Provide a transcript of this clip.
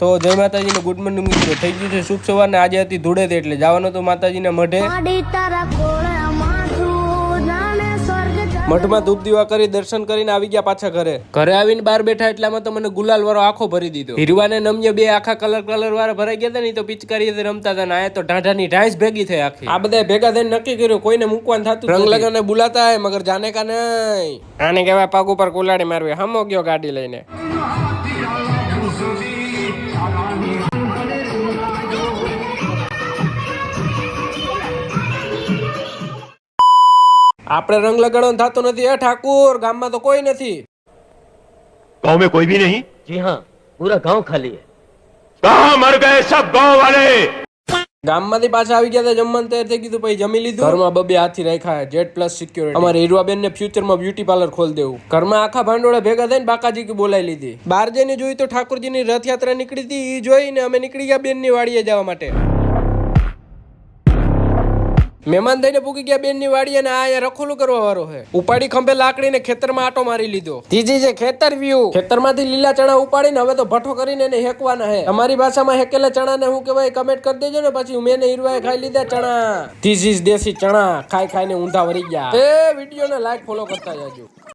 તો જય માતાજી ને ગુડ મોર્નિંગ મિત્રો, થઈ ગયું છે શુભ સવાર ને આજે હતી ધૂળેટી એટલે જવાનું તો માતાજીના મઢે. મઠમાં ધૂપ દીવા કરી દર્શન કરીને આવી ગયા પાછા ઘરે. ઘરે આવીને બહાર બેઠા એટલામાં તો મને ગુલાલ વાળો આખો ભરી દીધો. હીરવાને નમ્ય બે આખા કલર વાળા ભરાઈ ગયા હતા ને તો પિચકારી રમતા હતા ને આયા તો ઢાઢાની ઢાંસ ભેગી થઈ આખી. આ બધા ભેગા થઈને નક્કી કર્યું કોઈને મૂકવાનું થતું રંગ લગાને બોલાતા હે મગર જાને કા નહીં. આને કહેવાય પગ ઉપર કુલાડી મારવી. હમો ગયો ગાડી લઈને. આપણે રંગ લગાડવાનું થતું નથી. હે ઠાकुर, ગામમાં તો કોઈ નથી. गांव में कोई भी नहीं? जी हाँ, पूरा गांव खाली है. कहाँ मर गए सब गांव वाले? ગામમાંથી પાછા આવી ગયા હતા. જમવાનું તૈયાર થઈ ગયું. પછી જમી લીધું. ઘરમાં બબે હાથી રાખ્યા જેટ પ્લસ સિક્યોરિટી. અમારે હીરવાબેન ને ફ્યુચરમાં બ્યુટી પાર્લર ખોલ દેવું. ઘરમાં આખા ભાંડોળા ભેગા થઈને બાકાજી કી બોલાવી લીધી. બહાર જઈને જોયું તો ઠાकुरજીની રથયાત્રા નીકળી હતી. એ જોઈને અમે નીકળી ગયા બેનની વાડીએ જવા માટે. મહેમાન થઈને પૂકી ગયા બેનની વાડી અને આ રખોલું કરવા વાળો છે. ઉપાડી ખંભે લાકડીને ખેતરમાં આટો મારી લીધો. ત્રીજી છે ખેતર વ્યૂ. ખેતરમાંથી લીલા ચણા ઉપાડીને હવે તો ભઠ્ઠો કરીને એને હેકવાના છે. અમારી ભાષામાં હેકેલા ચણાને હું કહેવાય કમેન્ટ કરી દેજો ને. પછી મેં હીરવાએ ખાઈ લીધા ચણા. ધીસ ઇઝ દેશી ચણા. ખાઈ ખાઈને ઊંધા વળી ગયા. એ વિડીયોને લાઈક ફોલો કરતા જાજો.